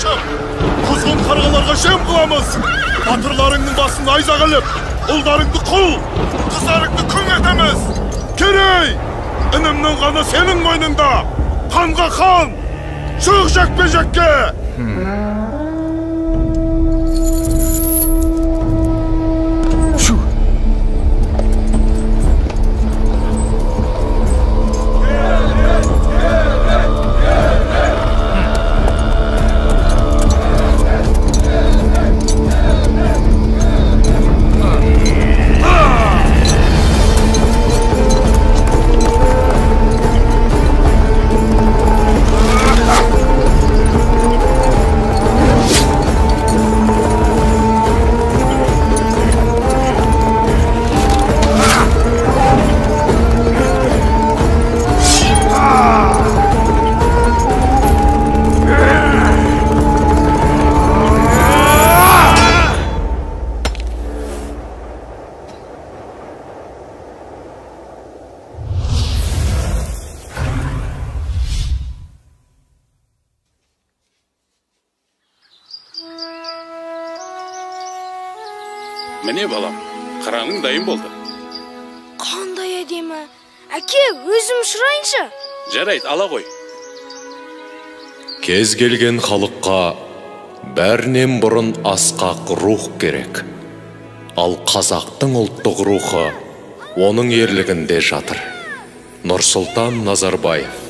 жашап, кузгун каргаларга шем кыламыз. Батырларыңдын басын айза кылып, ұлдарыңды құл, қыздарыңды күң етеміз. Керей, інімнің қаны сенің мойныңда. Қанға қан, шық жекпе-жекке. Mene balam, қыраңың дайын болды. Қандай әдемі. Әке, өзім ұшырайыншы. Жарайды, ала қой. Кез келген халыққа бәрінен бұрын асқақ рух керек. Ал қазақтың ұлттық рухы оның ерлігінде жатыр. Нұрсұлтан Назарбаев.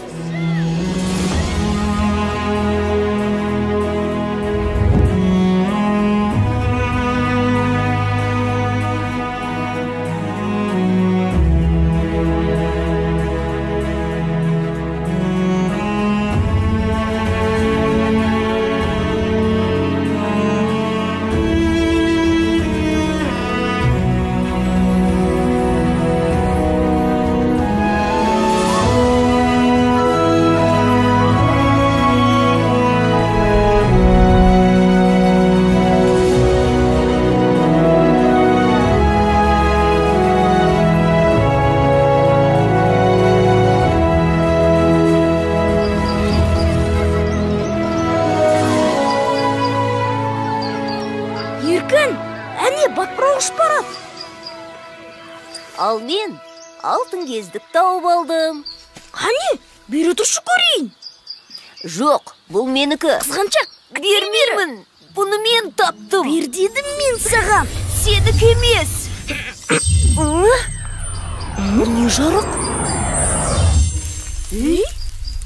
Ал мен алтын кездік тауып алдым. Қане, бері тұршы көрейін. Жоқ, бұл менікі. Қызғаншақ, бермеймін. Бұны мен таптым. Бер дедім мен саған. Сенікі емес. Не жарық?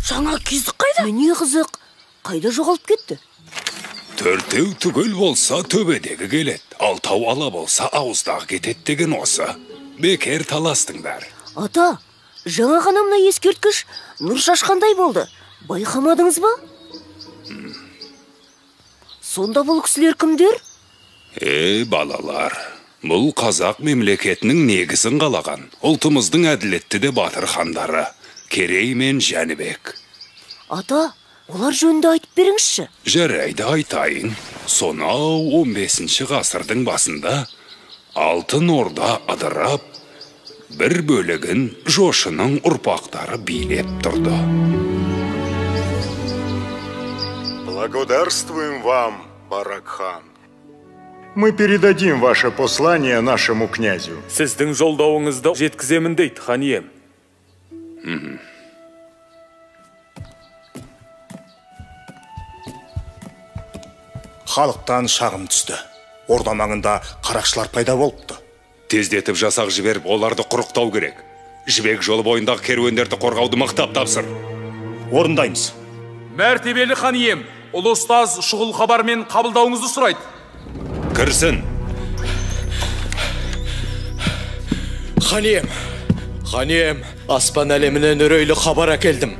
Жаңа кездік қайда? Міне қызық, қайда жоғалып кетті? Төртеу түгел болса төбедегі келет, алтау ала болса ауыздағы кетет деген осы. Бекер таластыңдар. Ата, жаңа ғана мына ескерткіш нұр шашқандай болды. Байқамадыңыз ба? Сонда бұл кісілер кімдер? Балалар, бұл қазақ мемлекетінің негізін қалаған, ұлтымыздың әділетті де батыр хандары, Керей мен Жәнібек. Ата, олар жөнді айтып беріңізші. Жарайды айтайын. Сонау 15 ғасырдың басында Алтын Орда адырап, бір бөлігін Жошының ұрпақтары билеп тұрды. Благодарствуем вам, Барак-хан. Мы передадим ваше послание нашему князю. Сіздің жолдауыңызды жеткіземін дейді, хан ием. Халықтан шағым түсті. Орда маңында қарақшылар пайда болыпты. Тездетіп жасақ жіберіп, оларды құрықтау керек. Жібек жолы бойындағы керуендерді қорғауды мықтап тапсыр. Орындаймыз. Мәртебелі хан ием, ұлы ұстаз шұғыл хабармен қабылдауыңызды сұрайды. Кірсін. Хан ием, аспан әлемінен үрейлі хабар әкелдім.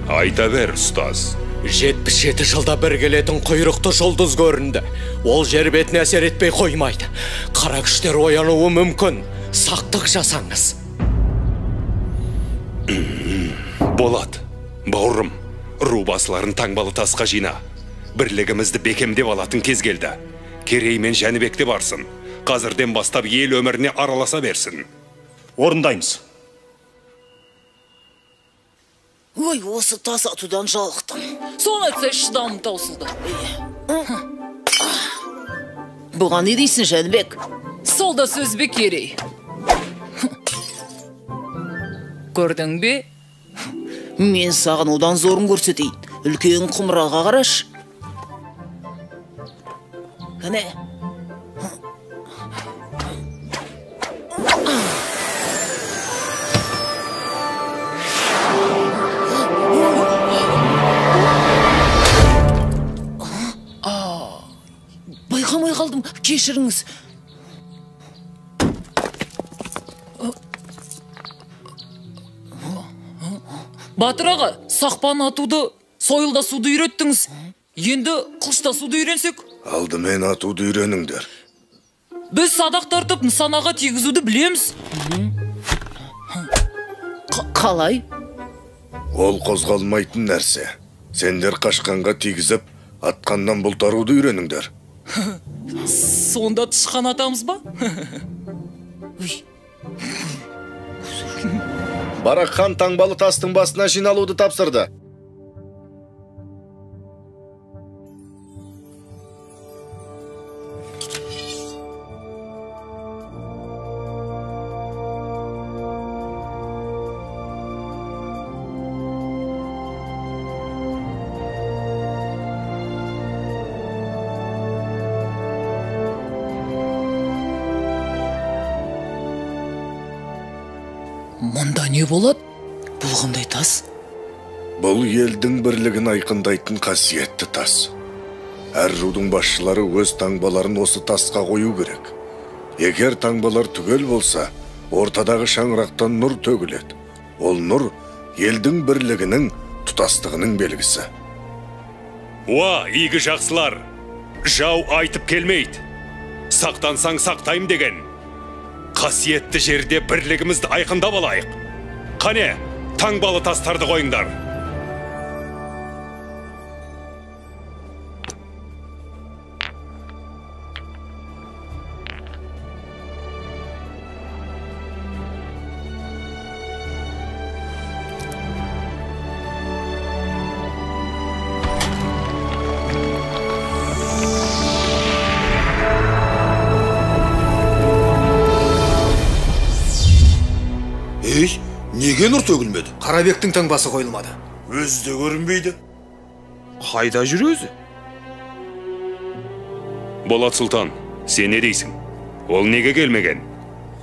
Айта бер, ұстаз. 77 жылда бір келетін құйрықты жұлдыз көрінді. Ол жер бетіне әсер етпей қоймайды. Қара күштер оянуы мүмкін. Сақтық жасаңыз. Болады. Бауырым, ру басыларын таңбалы тасқа жина. Бірлігімізді бекемдеп алатын кез келді. Керей мен Жәнібекте барсын. Қазірден бастап ел өміріне араласа берсін. Орындаймыз. Ой, осы тас атудан жалықтым. Соны айтса шыдамым таусылды. Бұған не дейсің, Жәнібек? Сол да сөз бе, Керей? Көрдің бе? Мен саған одан зорын көрсетейін. Үлкен құмыраға қараш. Кәне? Байқамай қалдым, кешіріңіз. Батыр аға, сақпан атуды, сойылдасуды үйреттіңіз. Енді қылыштасуды үйренсек? Алдымен атуды үйреніңдер. Біз садақ тартып нысанаға тигізуді білеміз. Қалай? Ол қозғалмайтын нәрсе. Сендер қашқанға тигізіп, атқаннан бұлтаруды үйреніңдер. Сонда тышқан атамыз ба? Барақ хан таңбалы тастың басына жиналуды тапсырды. Мұнда не болады? Бұл қандай тас? Бұл елдің бірлігін айқындайтын қасиетті тас. Әр рудың басшылары өз таңбаларын осы тасқа қою керек. Егер таңбалар түгел болса, ортадағы шаңырақтан нұр төгіледі. Ол нұр елдің бірлігінің тұтастығының белгісі. Уа, игі жақсылар, жау айтып келмейді. Сақтансаң сақтайым деген. Қасиетті жерде бірлігімізді айқындап алайық. Қане, таңбалы тастарды қойыңдар. Неге нұр төгілмеді? Қарабектің таңбасы қойылмады. Өзі де көрінбейді. Қайда жүр өзі? Болат Сұлтан, сен не дейсің? Ол неге келмеген?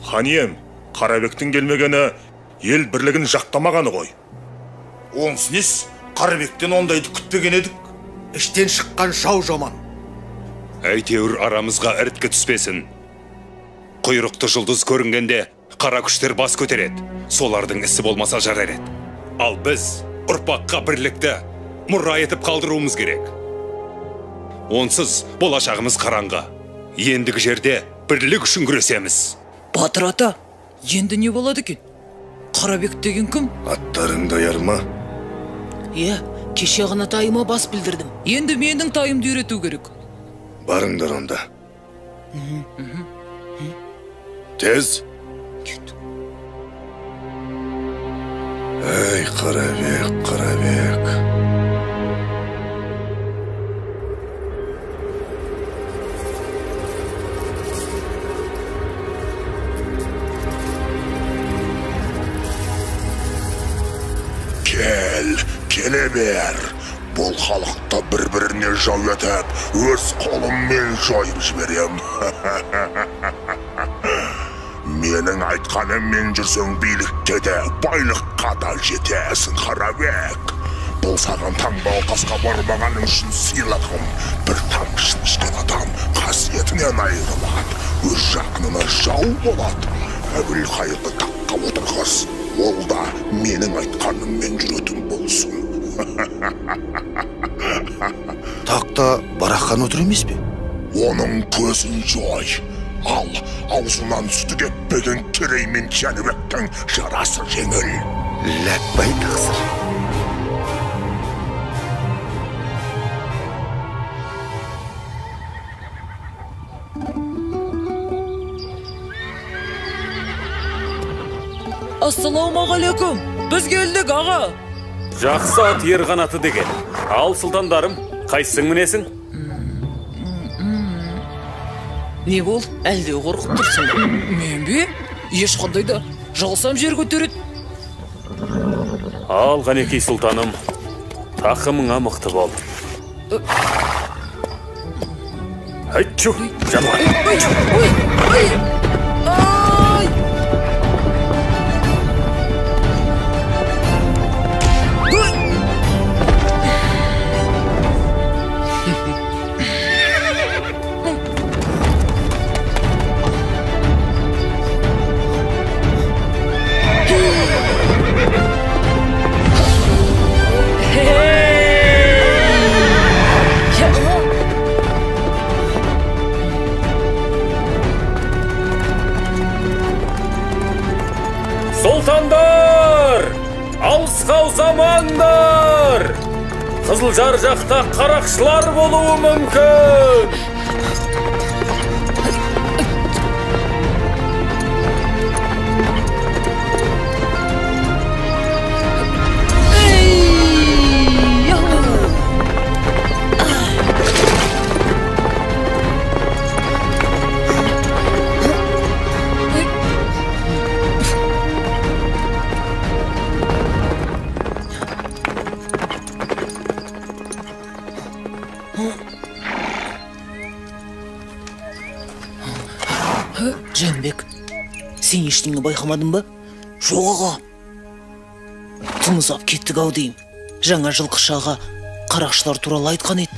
Хан ием, Қарабектің келмегені ел бірлігін жақтамағаны ғой. Онсы нес? Қарабектен ондайды күтпеген едік. Іштен шыққан жау жаман. Әйтеуір арамызға ірткі түспесін. Құйрықты жұлдыз көрінгенде қара күштер бас көтереді. Солардың ісі болмаса жарар еді. Ал біз ұрпаққа бірлікті мұра етіп қалдыруымыз керек. Онсыз болашағымыз қараңғы. Ендігі жерде бірлік үшін күресеміз. Батыр ата, енді не болады екен? Қарабек деген кім? Аттарың даяр ма? Е, кеше ғана тайыма бас білдірдім. Енді менің тайымды үйрету керек. Барыңдар онда. Тез. Эй, Қарабек, Қарабек. Келе бер. Бұл халықты бір-біріне жау етіп, өз қолыммен жойып жіберем. Менің айтқаныммен жүрсең билікке де, байлыққа да жетесің, Қарабек. Бұл саған таңбалы тасқа бармағаның үшін сыйлығым. Бір тамшысын ішкен адам қасиетінен айырылады, өз жақынына жау болады. Әбілқайырды таққа отырғыз, ол да менің айтқаныммен жүретін болсын. Тақта Барақ хан отыр емес пе? Оның көзін жой. Ал, аузынан сүті кеппеген Керей мен Жәнібектің жарасы жеңіл. Ләббай тақсыр. Ассаламағалейкум, біз келдік аға. Жақсы ат ер қанаты деген. Ал сұлтандарым, қайсың мінесің? Не бол, әлде қорқып тұрсың? Мен бе? Ешқандай да жалсам жер көтереді. Ал Ғанекей сұлтаным, тақымыңа мықты бол. Айтчу, жануар. Сұлтандар! Алысқа ұзамаңдар! Қызылжар жақта қарақшылар болуы мүмкін! Жәнібек, сен ештеңе байқамадың ба? Жоқ аға. Тыныс ап кеттік ау деймін. Жаңа жылқышаға қарақшылар туралы айтқан еді.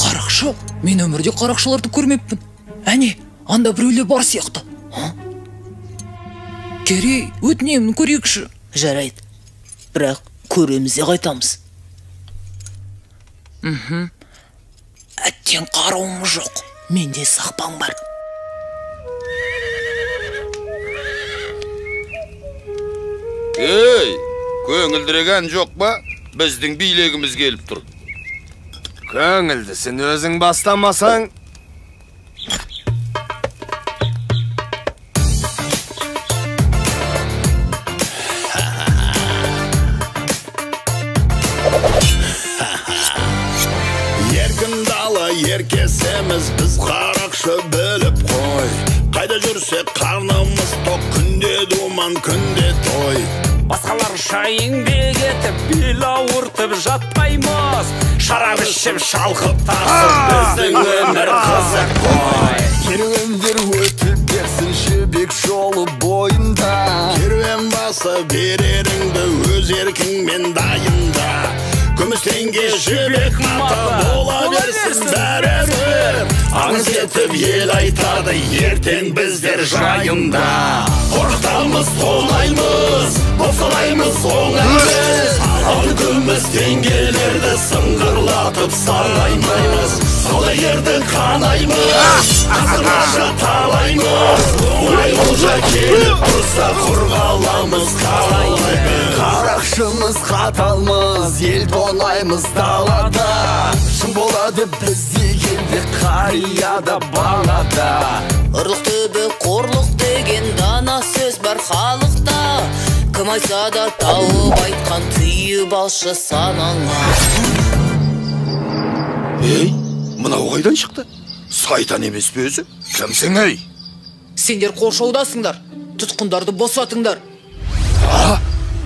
Қарақшы? Мен өмірде қарақшыларды көрмеппін. Әне, анда біреулер бар сияқты. Керей, өтінемін көрейікші. Жарайды. Бірақ көреміз де қайтамыз. Әттен қаруымыз жоқ. Менде сақпаң бар. Ей, көңілдіреген жоқ ба? Біздің билегіміз келіп тұр. Көңілдісін өзің бастамасаң. Еркін дала еркесеміз біз қарақшы біліп қой. Қайда жүрсек қарнымыз тоқ, күнде думан, күнде той. Басқаларша еңбек етіп, бел ауыртып жатпаймыз. Шарап ішіп шалқып тасып, біздің өмір қызық қой. Керуендер өтіп берсін жібек жолы бойында. Керуен басы береріңді өз еркіңмен дайында. Күміс теңге жібек мата бола берсін бәрібір. Аңыз етіп ел айтады, ертең біздер жайында. Қорқытамыз, тонаймыз, босалаймыз оңаймыз. Алтын күміс теңгелерді сыңғырлатып сарғаймыз. Саудагерді қанаймыз, азырашы талаймыз. Оңай олжа келіп тұрса қорғаламыз қалайды. Қарақшымыз қаталмыз, ел тонаймыз далада. Шын болады біз дегенде қарияда балада. Ұрлық төбе қорлық деген дана сөз бар халықта. Кім айтса да тауып айтқан түйіп алшы санаңа. Ей, мынау қайдан шықты? Сайтан емес пе өзі? Кімсің ей? Сендер қоршаудасыңдар. Тұтқындарды босатыңдар.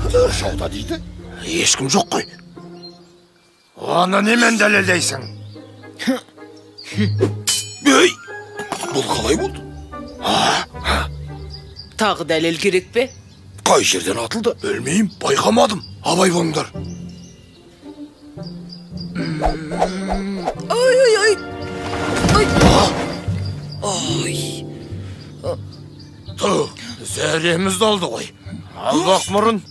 Қоршауда дейді? Ешкім жоқ қой. Оны немен дәлелдейсің? Ей, бұл қалай болды? Тағы дәлел керек пе? Қай жерден атылды? Білмеймін, байқамадым. Абай болыңдар. Ай. Зәремізді алды ғой. Албақ мұрын,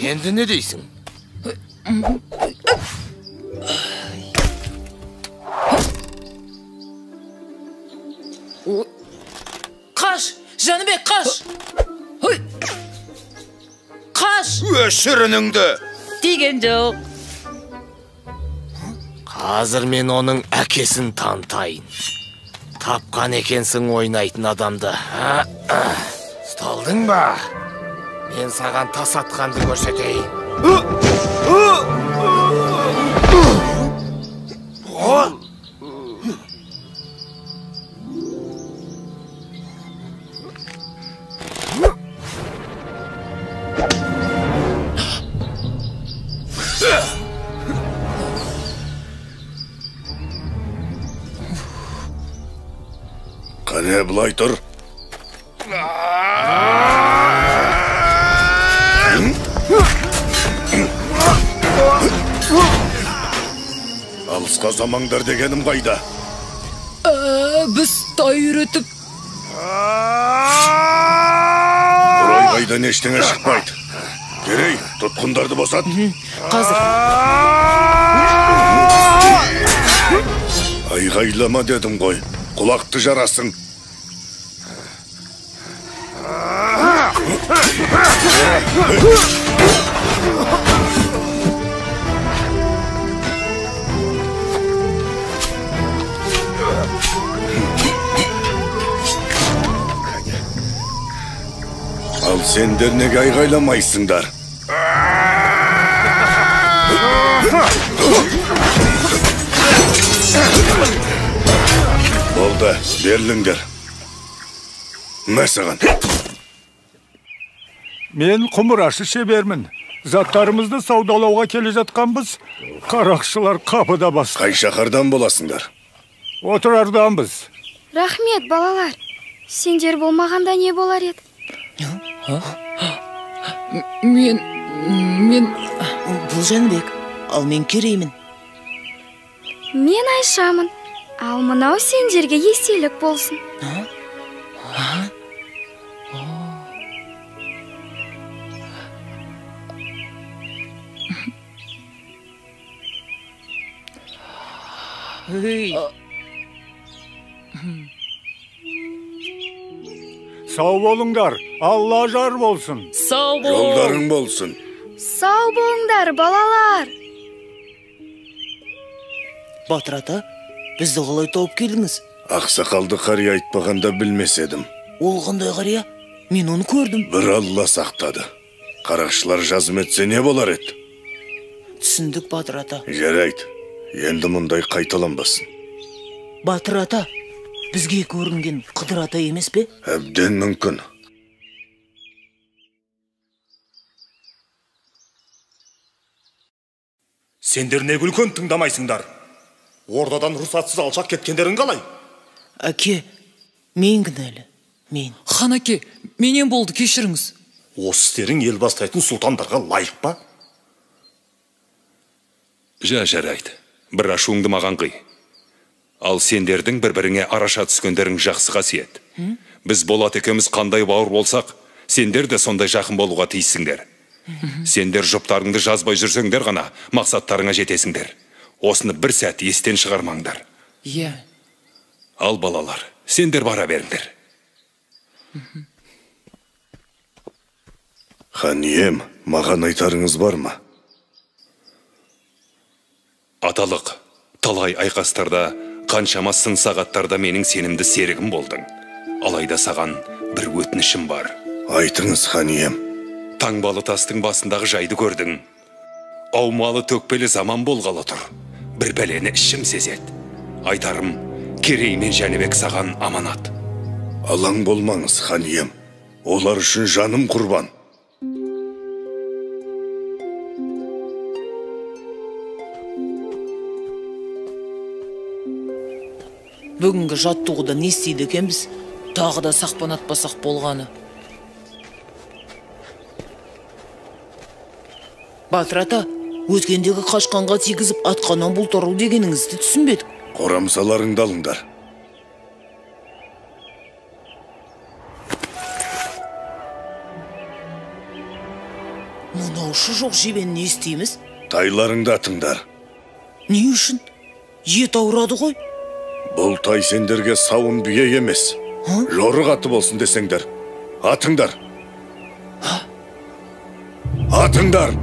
енді не дейсің? Қаш, Жәнібек, қаш! Қаш! Өшірініңді! Деген жоқ. Қазір мен оның әкесін тантайын. Тапқан екенсің ойнайтын адамды. Сталдың ба? Мен саған тас атқанды көрсетейін. Қане бұлай тұр. Алысқа замаңдар дегенім қайда? Біз тай үйретіп. Бұрай қайдан ештеңе шықпайды. Керей, тұтқындарды босат. Қазір. Айғайлама дедім ғой. Құлақты жарасың. Ал сендер неге айғайламайсыңдар? Болды, берліңдер. Мәсіған. Мен құмырашы шебермін. Заттарымызды саудалауға келе жатқанбыз. Қарақшылар қапыда басты. Қай шақардан боласыңдар? Отырарданбыз. Рахмет, балалар. Сендер болмағанда не болар еді? Мен... Бұл Жәнібек, ал мен Кереймін. Мен Айшамын. Ал мынау сендерге естелік болсын. Сау болыңдар, Алла жар болсын. Сау бол. Жолдарың болсын. Сау болыңдар, балалар. Батыр ата, бізді қалай тауып келдіңіз? Ақсақалды қария айтпағанда білмес едім. Ол қандай қария? Мен оны көрдім. Бір Алла сақтады. Қарақшылар жазым етсе не болар еді? Түсіндік, Батыр ата. Жарайды, енді мұндай қайталанбасын. Батыр ата, бізге көрінген Қыдыр ата емес пе? Әбден мүмкін. Сендер не күлкен тыңдамайсыңдар? Ордадан рұқсатсыз алшақ кеткендерін қалай? Әке, мен кінәлі. Мен. Хан әке, менен болды, кешіріңіз. Осы істерің ел бастайтын сұлтандарға лайық па? Жарайды. Бір ашуыңды маған қый. Ал сендердің бір-біріңе араша түскендерің жақсы қасиет. Біз Болат екеуміз қандай бауыр болсақ, сендер де сондай жақын болуға тиіссіңдер. Сендер жұптарыңды жазбай жүрсеңдер ғана мақсаттарыңа жетесіңдер. Осыны бір сәт естен шығармаңдар. Иә. Ал балалар, сендер бара беріңдер. Хан ием, маған айтарыңыз бар ма? Аталық, талай айқастарда, қаншама сын сағаттарда менің сенімді серігім болдың. Алайда саған бір өтінішім бар. Айтыңыз, хан ием. Таңбалы тастың басындағы жайды көрдің. Аумалы төкпелі заман болғалы тұр. Бір бәлені ішім сезет. Айтарым, Керей мен Жәнібек саған аманат. Алаң болмаңыз, хан ием. Олар үшін жаным құрбан. Бүгінгі жаттығуда не істейді екенбіз? Тағы да сақпан атпасақ болғаны. Батыр ата, өткендегі қашқанға тигізіп атқаннан бұлтару дегеніңізді түсінбедік. Қорамсаларыңды алыңдар. Мынаушы жоқ жебені не істейміз? Тайларыңды атыңдар. Не үшін? Ет ауырады ғой. Бұл тай сендерге сауын бие емес. Жорық аты болсын десеңдер. Атыңдар. Атыңдар.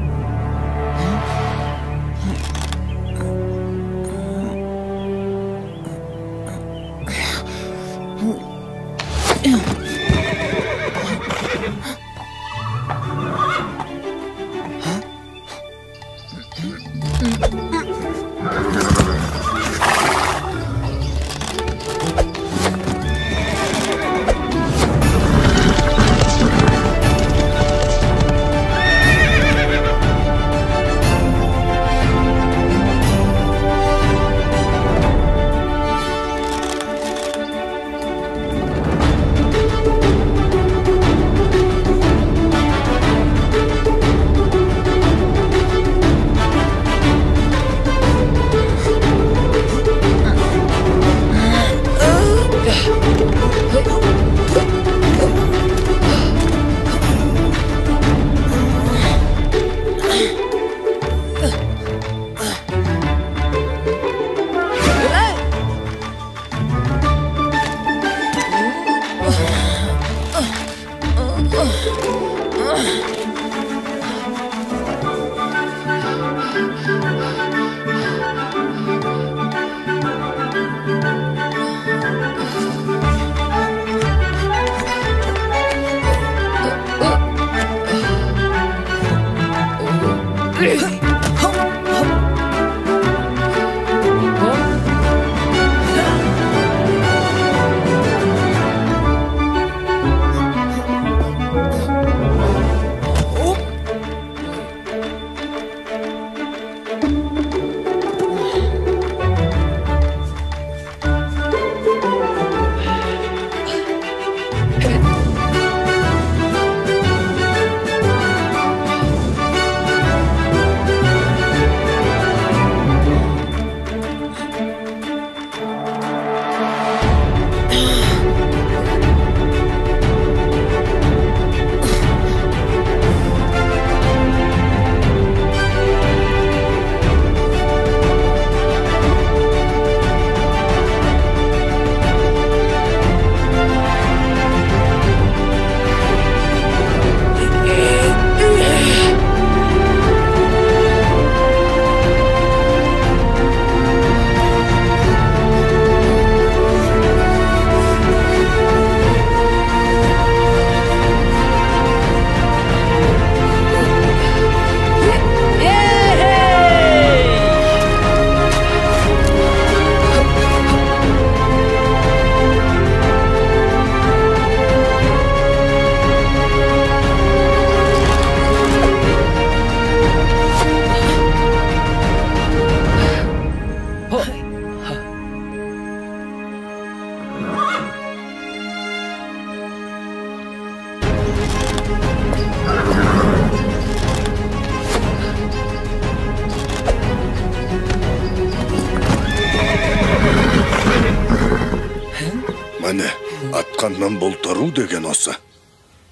Міне, атқаннан бұлтару деген осы.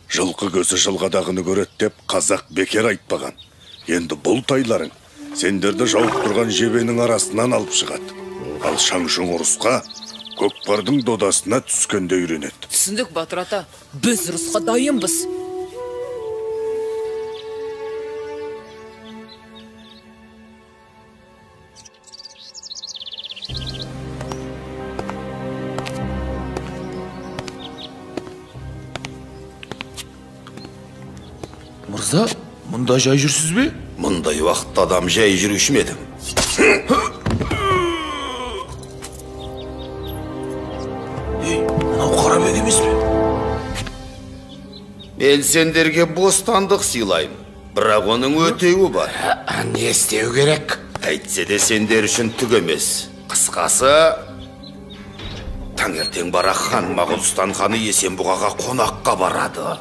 Жылқы көзі жылғадағыны көрет деп қазақ бекер айтпаған. Енді бұл тайларың сендерді жауып тұрған жебенің арасынан алып шығады. Ал шаңшың ұрысқа көкпардың додасына түскенде үйренеді. Түсіндік, Батыр ата. Біз ұрысқа дайынбыз. Мырза, мұнда жай жүрсіз бе? Мұндай уақытта адам жай жүруші ме едім? Мынау Қарабек емес пе? Мен сендерге бостандық сыйлайым, бірақ оның өтеуі бар. Не істеу керек? Әйтсе де сендер үшін түк емес. Қысқасы, таңертең бара хан Моғолстан ханы Есенбұғаға қонаққа барады.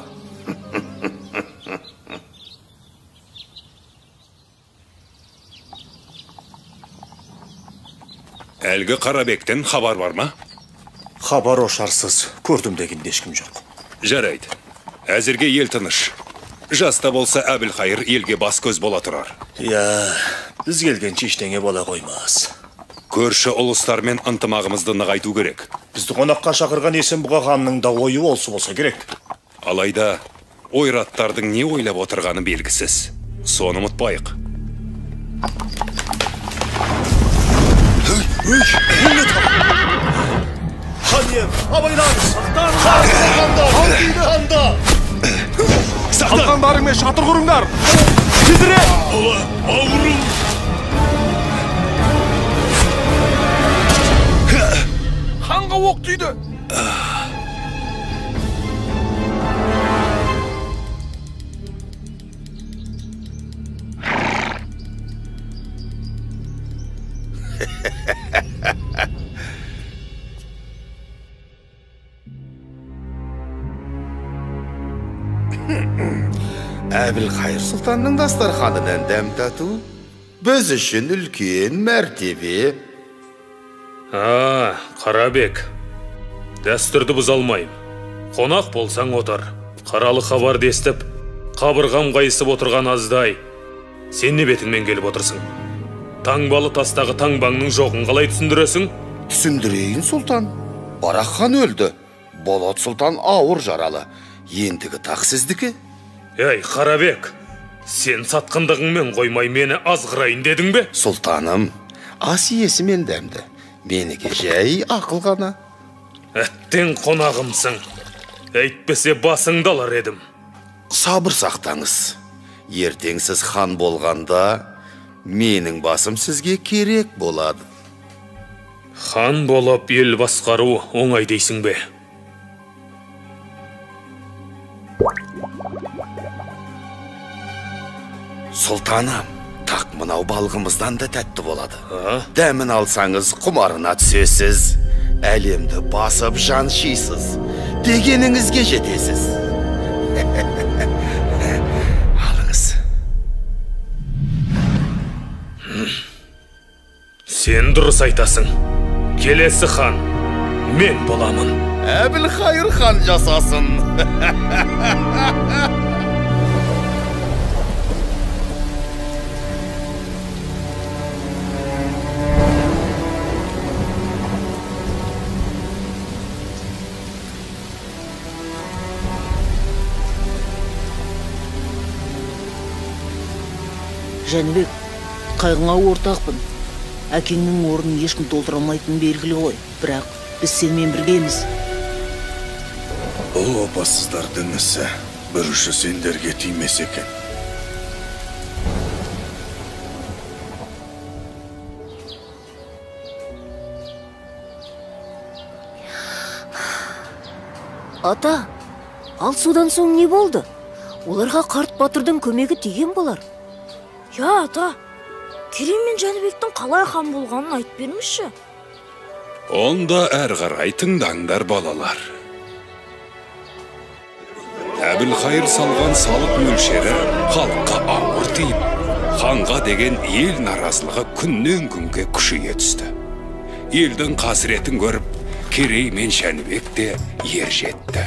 Әлгі Қарабектен хабар бар ма? Хабар ошарсыз, көрдім деген ешкім жоқ. Жарайды. Әзірге ел тыныш. Жаста болса Әбілқайыр елге бас көз бола тұрар. Біз келгенше ештеңе бола қоймас. Көрші ұлыстармен ынтымағымызды нығайту керек. Бізді қонаққа шақырған Есенбұға ханның да ойы осы болса керек. Алайда ойраттардың не ойлап отырғаны белгісіз. Соны ұмытпайық. Хан ием, абайлаңыз! Ханда! Қалқандарыңмен шатыр құрыңдар! Тезіре! Ауру! Ханға оқ тиді! Әбілқайыр сұлтанның дастарханынан дәм тату біз үшін үлкен мәртебе. Қарабек, дәстүрді бұза алмайым. Қонақ болсаң отыр. Қаралы хабар естіп, қабырғам қайысып отырған аздай. Сен не бетіңмен келіп отырсың? Таңбалы тастағы таңбаңның жоғын қалай түсіндіресің? Түсіндірейін, сұлтан. Барақ хан өлді. Болот сұлтан ауыр жаралы. Ендігі тақ сіздікі? Ей, Қарабек, сен сатқындығыңмен қоймай мені азғырайын дедің бе? Сұлтаным, ас иесі мен дәмді. Менікі жай ақыл ғана. Әттен қонағымсың. Әйтпесе басыңды алар едім. Сабыр сақтаңыз. ертең сіз хан болғанда, менің басым сізге керек болады. Хан болып ел басқару оңай дейсің бе? Сұлтаным, тақ мынау балғымыздан да тәтті болады. Дәмін алсаңыз құмарына түсесіз, әлемді басып жан шисіз, дегеніңізге жетесіз. Алыңыз. Сен дұрыс айтасың. Келесі хан мен боламын. Әбілхайыр хан жасасын. Жәнібек, қайғыңа ортақпын. Әкеңнің орнын ешкім толтыра алмайтыны белгілі ғой. Бірақ біз сенімен біргеміз. Бұл опасыздардың ісі бір ұшы сендерге тимес екен. Ата, ал содан соң не болды? Оларға қарт батырдың көмегі тиген болар. Я, ата, Керей мен Жәнібектің қалай хан болғанын айтып бермеші. Онда әр қарай тыңдаңдар балалар. Әбілхайыр салған салық мөлшері халыққа ауыр тиіп, ханға деген ел наразылығы күннен күнге күшейе түсті. Елдің қасіретін көріп, Керей мен Жәнібек те ер жетті.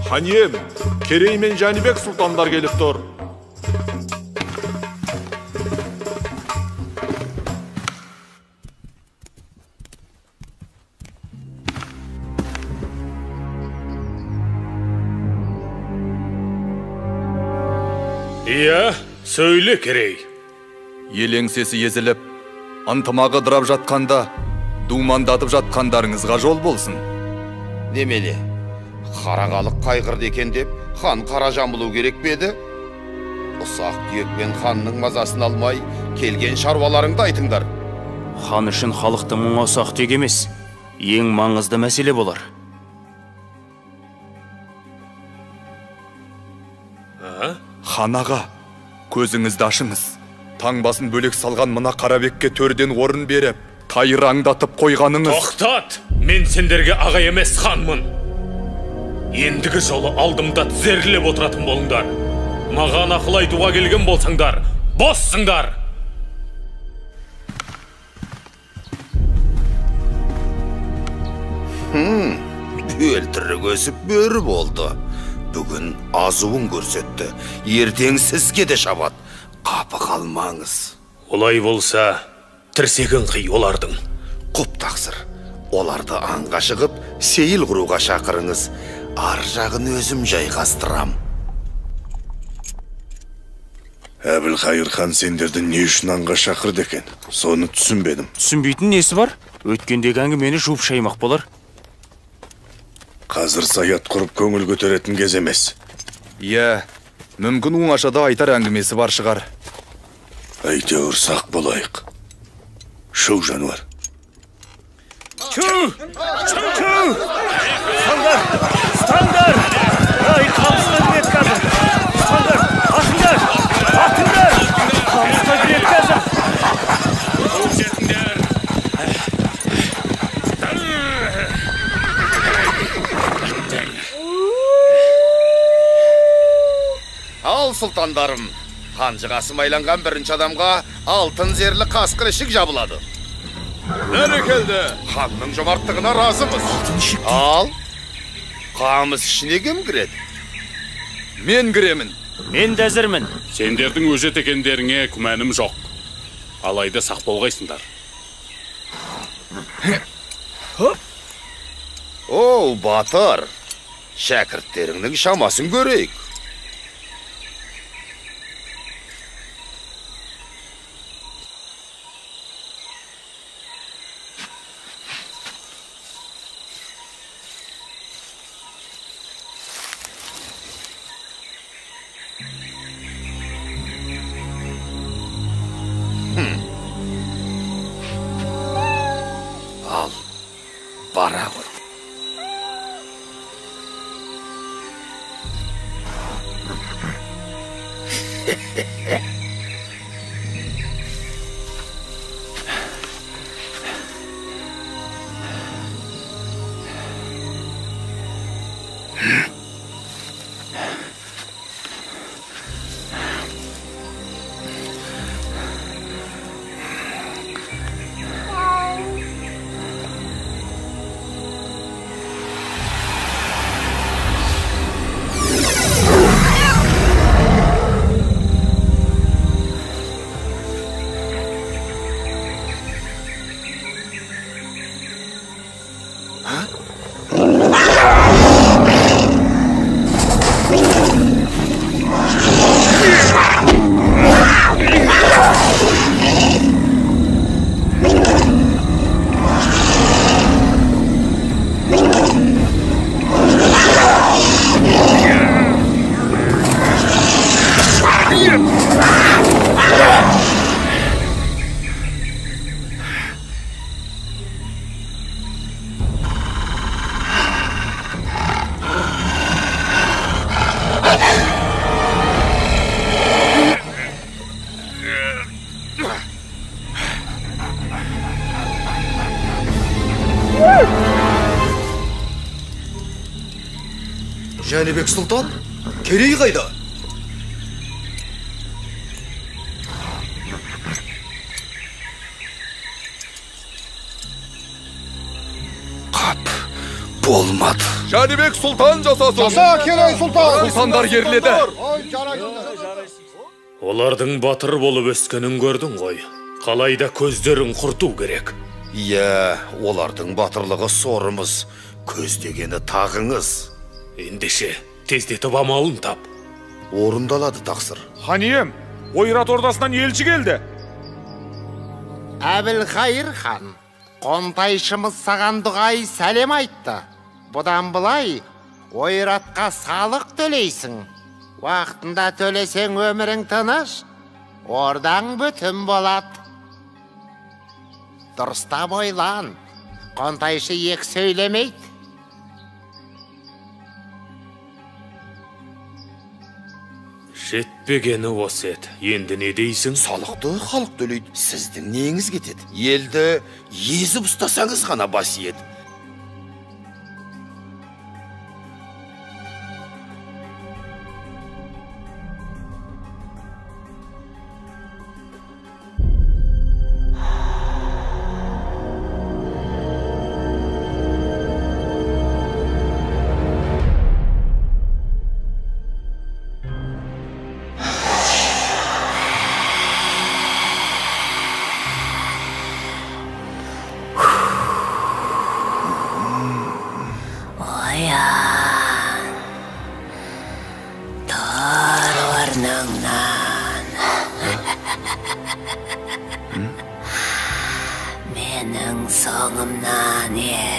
Ханем, Керей мен Жәнібек сұлтандар келіп тұр. Иә, сөйле, Керей. Ел еңсесі езіліп, ынтымағы дырап жатқанда, думандатып жатқандарыңызға жол болсын. Немеле? Қарағалық қайғырды екен деп, хан қара жамылу керек беді? Ұсақ түйекпен ханның мазасын алмай, келген шаруаларыңды айтыңдар. Хан үшін халықтың мұңа ұсақ түйек емес, ең маңызды мәселе болар. Хан аға, көзіңізді ашыңыз. Таңбасын бөлек салған мына Қарабекке төрден орын беріп, тайраңдатып қойғаныңыз. Тоқтат! Мен сендерге аға емес ханмын. Ендігі жолы алдымда тізерлеп отыратын болыңдар. Маған ақыл айтуға келген болсаңдар, боссыңдар. Өлтірік өсіп бөрі болды. Бүгін азуын көрсетті. Ертең сізге де шабат. Қапы қалмаңыз. Олай болса, тірсегін қи олардың. Құп тақсыр. Оларды аңға шығып, сейіл құруға шақырыңыз. Ар жағын өзім жайғастырам. Әбілхайыр хан сендерді не үшін аңға шақырды екен? Соны түсінбедім. Түсінбейтін несі бар? Өткендегі әңгімені жуып шаймақ болар. Қазір саят құрып көңіл көтеретін кез емес. Иә, мүмкін оңашада айтар әңгімесі бар шығар. Әйтеуір сақ болайық. Шоу жануар. Стандар! Стандар! Ай, қамысқа кірет қазір! Стандар! Атыңдар! Атыңдар! Қамысқа кірет қазір! Ал сұлтандарым, қанжығасы майланған бірінші адамға алтын зерлі қасқыр ішік жабылады. Бәрекелді! Ханның жомарттығына разымыз. Ал, қамыс ішіне кім кіреді? Мен кіремін. Мен де әзірмін. Сендердің өжет екендеріңе күмәнім жоқ. Алайда сақ болғайсыңдар. Оу, батыр. Шәкірттеріңнің шамасын көрейік. Жәнібек сұлтан, Керей қайда? Болмады. Жәнібек сұлтан жасасын. Жаса, Керей сұлтан. Сұлтандар ерледі. Олардың батыр болып өскенін көрдің ғой. Қалайда көздерін құрту керек. Иә, олардың батырлығы сорымыз, көздегені тағыңыз. Ендеше, тездетіп амалын тап. Орындалады тақсыр. Хан ием, Ойрат ордасынан елші келді. Әбілқайыр хан, қонтайшымыз саған дұғай сәлем айтты. Бұдан бұлай, Ойратқа салық төлейсің. Уақытында төлесең өмірің тыныш, ордаң бүтін болады. Дұрыстап ойлан, қонтайшы ек сөйлемейді. Жетпегені осы еді. Енді не дейсің? Салықты халық төлейді. Сіздің неңіз кетеді? Елді езіп ұстасаңыз ғана бас еді. Менің соңымнан ер.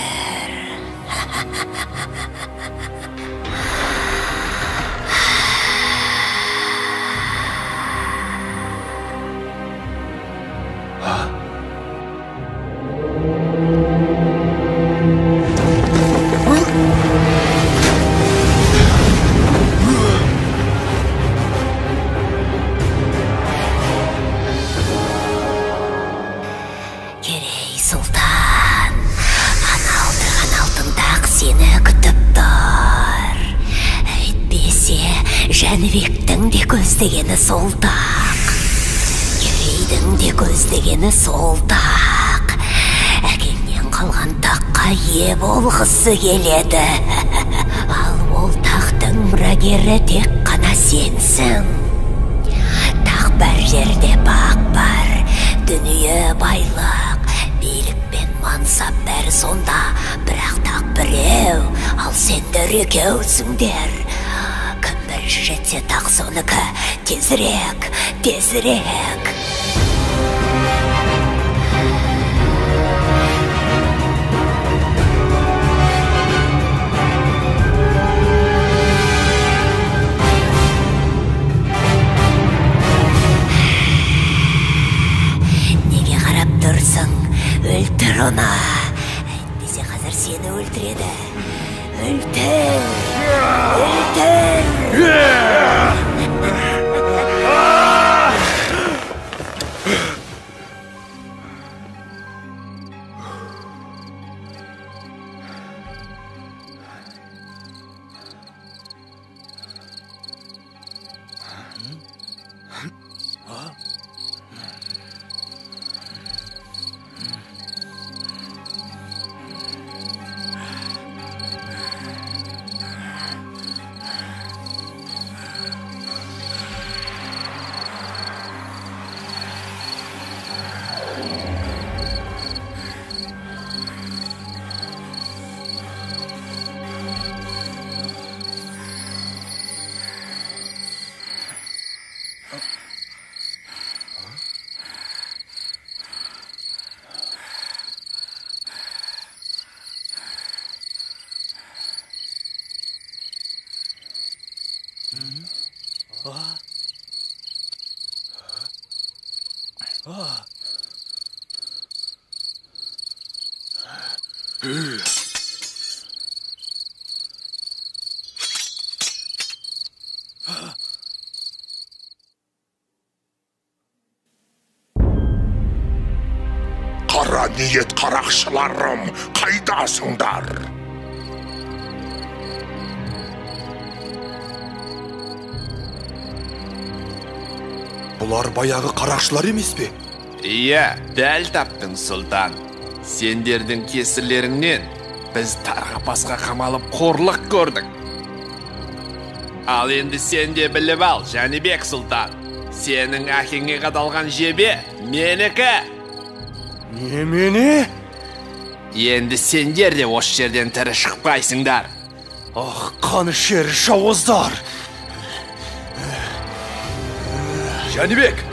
Жәнібектің де көздегені солтақ, Керейдің де көздегені солтақ. Әкеңнен қалған таққа ие болғысы келеді. Ал ол тақтың мұрагері тек қана сенсің. Тақ бар жерде бақ бар, дүние байлық, билік пен мансап бәрі сонда. Бірақ тақ біреу, ал сендер екеусіңдер. Жетсе тақ соныкі, тезірек, тезірек. Неге қарап тұрсың? Өлтір оны. Әйтпесе қазір сені өлтіреді. Өлтір! Өлтір! Қара ниет қарақшыларым, қайдасыңдар? Бұлар баяғы қарақшылар емес пе? Иә, дәл таптың, сұлтан. Сендердің кесірлеріңнен біз тарға басқа қамалып қорлық көрдік. Ал енді сен де біліп ал, Жәнібек сұлтан. Сенің әкеңе қадалған жебе менікі. Немене? Енді сендер де осы жерден тірі шықпайсыңдар. Ах, қанішер жауыздар! Жәнібек!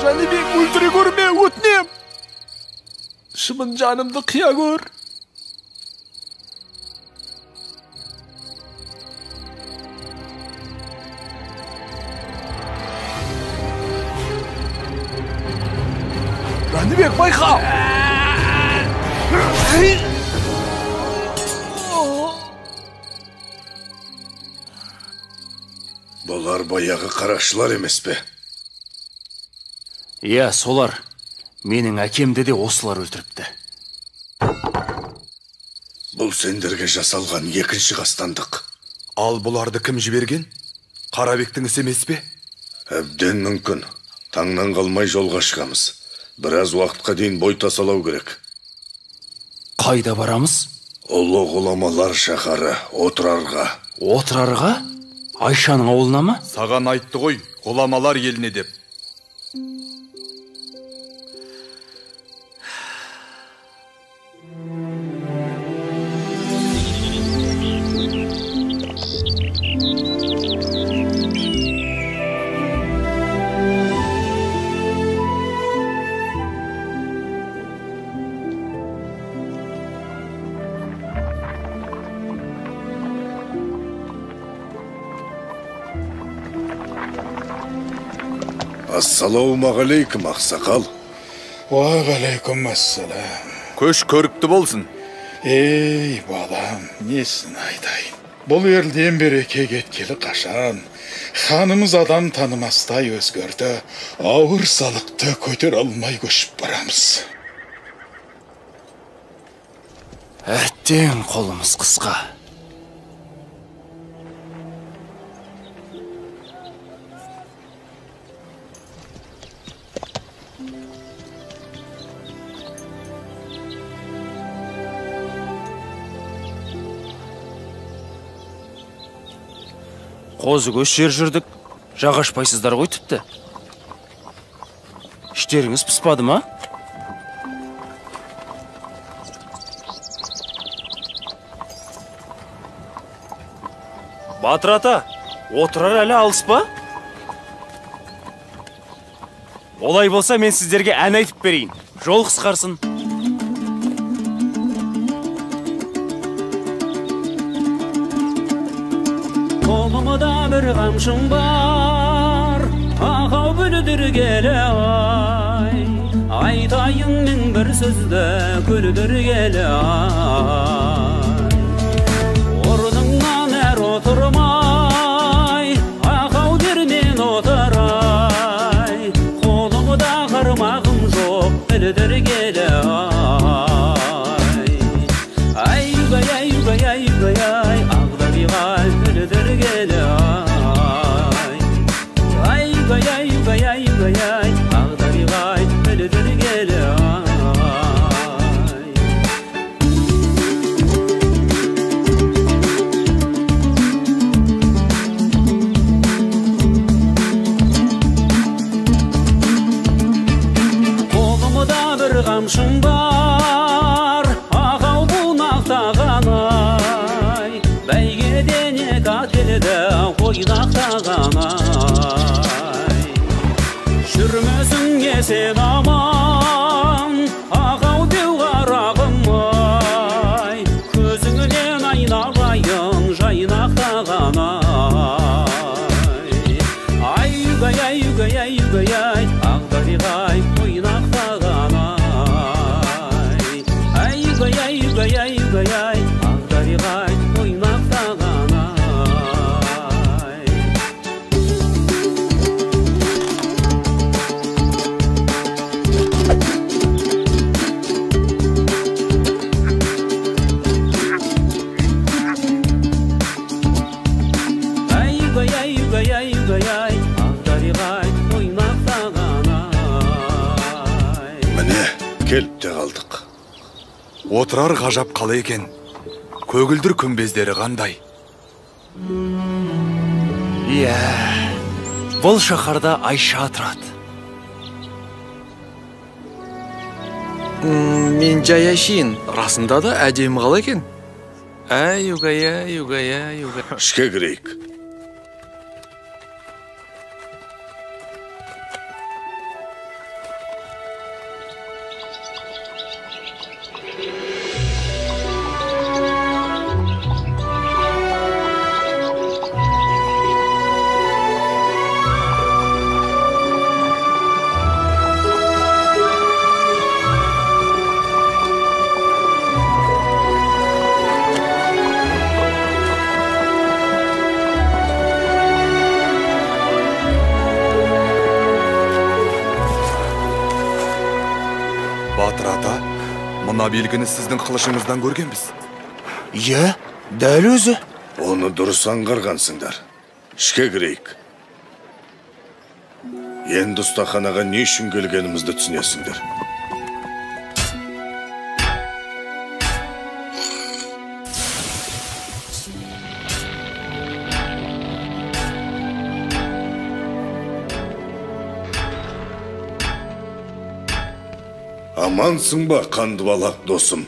Жәнібек, өлтіре көрме, өтінем. Шымын жанымды қия көр. Жәнібек, байқа! Бұлар баяғы қарақшылар емес пе? Иә, солар. Менің әкемді де осылар өлтіріпті. Бұл сендерге жасалған екінші қастандық. Ал бұларды кім жіберген? Қарабектің ісі емес пе? Әбден мүмкін. Таңнан қалмай жолға шығамыз. Біраз уақытқа дейін бой тасалау керек. Қайда барамыз? Ұлы ғұламалар шаһары Отырарға. Отырарға? Айшаның ауылына ма? Саған айтты ғой, ғұламалар еліне деп. Ассалаумағалейкум, ақсақал. Уағалейкум ассалам. Көш көрікті болсын. Ей, балам, несін айтайын. Бұл елден береке кеткелі қашан. Ханымыз адам танымастай өзгерді. Ауыр салықты көтер алмай көшіп барамыз. Әттең қолымыз қысқа. Қозы көш жер жүрдік, жағашпайсыздар ғой тіпті. Іштеріңіз піспады ма? Батыр ата, отырар әлі алыс па? Олай болса мен сіздерге ән айтып берейін. Жол қысқарсын. Қолымда бір қамшым бар, ақау бүлдір келе ай. Айтайын мен бір сөзді күлдір келе ай. Орныңнан әр отырмай, ақау дермен отырай. Қолымда қармағым жоқ, бүлдір келе ай. Ай-гай, ай-гай, ай-гай, ай, ағдабиғай бүлдір келе ай. Ай-гай, ай-гай, ай-гай, ай, ағдабиғай бүлдір келе ай. Қолымда бір қамшым бар, ақау бұнақтаған ай. Бәйгеден екі ателді ойнақтаған ай. Жүрмесіңе сен аман, ақау деу қарағым ай. Көзіңнен айналайын жайнақтаған ай. келіп те қалдық. Отырар ғажап қала екен. Көгілдір күмбездері қандай? Иә, бұл шаһарда Айша тұрады. Мен жай ашайын. Расында да әдемі қала екен. Югая. Ішке кірейік. Мына белгіні сіздің қылышыңыздан көргенбіз. Иә, дәл өзі. Оны дұрыс аңғарғансыңдар. Ішке кірейік. Енді ұстаханаға не үшін келгенімізді түсінесіңдер. Амансың ба, Қандыбалақ досым?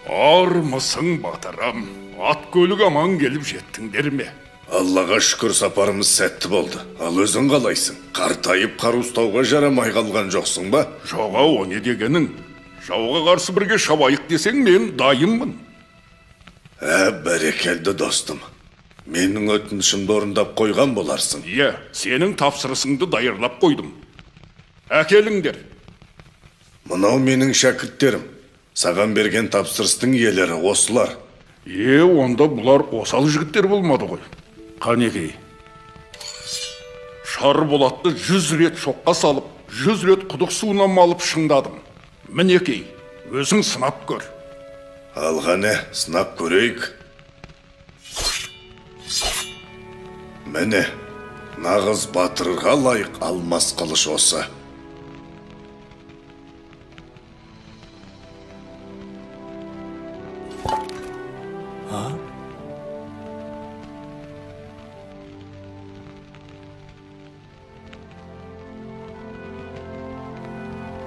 Армысың, батырам. Ат көлік аман келіп жеттіңдер ме? Аллаға шүкір, сапарымыз сәтті болды. Ал өзің қалайсың? Қартайып қар ұстауға жарамай қалған жоқсың ба? Жоға, о не дегенің? Жауға қарсы бірге шабайық десең, мен дайынмын. Бәрекелді достым. Менің өтінішімді орындап қойған боларсың. Иә, сенің тапсырысыңды дайырлап қойдым. Әкеліңдер. Мынау менің шәкірттерім. Саған берген тапсырыстың иелері осылар. Онда бұлар осал жігіттер болмады ғой. Қанекей. Шарболатты 100 рет шоққа салып, 100 рет құдық суына малып шыңдадым. Мінекей, өзің сынап көр. Алғане, сынап көрейік. Міне, нағыз батырға лайық алмас қылыш осы.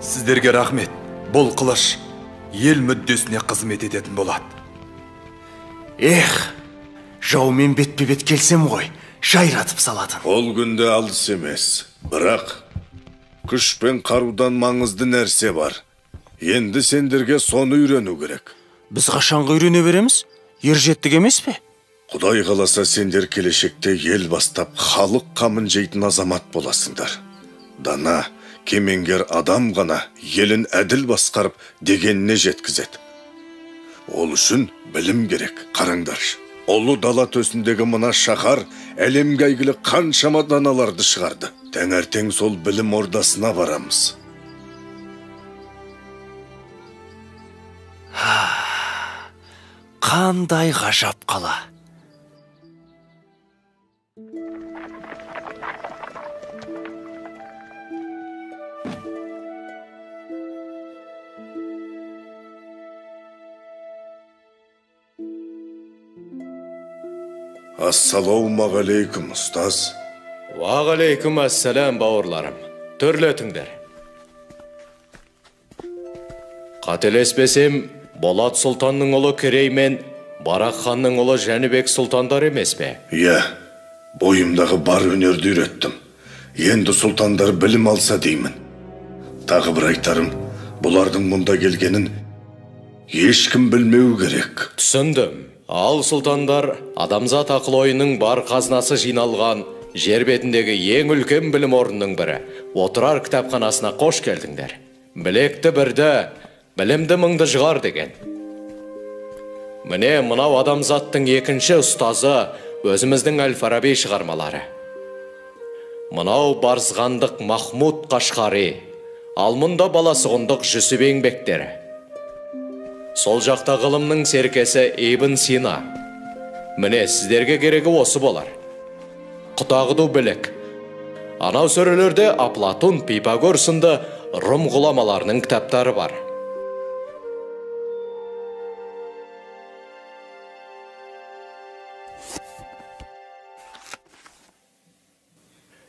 Сіздерге рахмет. Бұл қылыш ел мүддесіне қызмет ететін болады. Жаумен бетпе-бет келсем ғой, жайратып салатын. Ол күнде алыс емес. Бірақ күш пен қарудан маңызды нәрсе бар. Енді сендерге соны үйрену керек. Біз қашанғы үйрене береміз? Ержеттік емес пе? Құдай қаласа сендер келешекте ел бастап халық қамын жейтін азамат боласыңдар. Дана, кемеңгер адам ғана елін әділ басқарып дегеніне жеткізеді. Ол үшін білім керек. Қараңдаршы. Олы дала төсіндегі мына шаһар әлемге әйгілі қаншама даналарды шығарды. Таңертең сол білім ордасына барамыз. Қандай ғажап қала. Ассалаумағалейкум, ұстаз. Уағалейкум ассалам, бауырларым. Түрлетіңдер. Қателеспесем, Болат сұлтанның ұлы Керей мен Барақ ханның ұлы Жәнібек сұлтандар емес пе? Иә, бойымдағы бар өнерді үйреттім. Енді сұлтандар білім алса деймін. Тағы бір айтарым, бұлардың мұнда келгенін ешкім білмеу керек. Түсіндім. Ал сұлтандар адамзат ақыл ойының бар қазынасы жиналған жер бетіндегі ең үлкен білім орнының бірі Отырар кітапханасына қош келдіңдер. Білекті бірді, білімді мыңды жығар деген. Міне мынау адамзаттың екінші ұстазы өзіміздің Әл-Фараби шығармалары. Мынау Барзғандық Махмуд Қашқари, ал мұнда баласығындық Жүсіп еңбектері. Сол жақта ғылымның серкесі Ибн Сина. Міне сіздерге керегі осы болар. Құтағыду білік. Анау сөрелерде Аплатон, Пифагор сынды рым ғұламаларының кітаптары бар.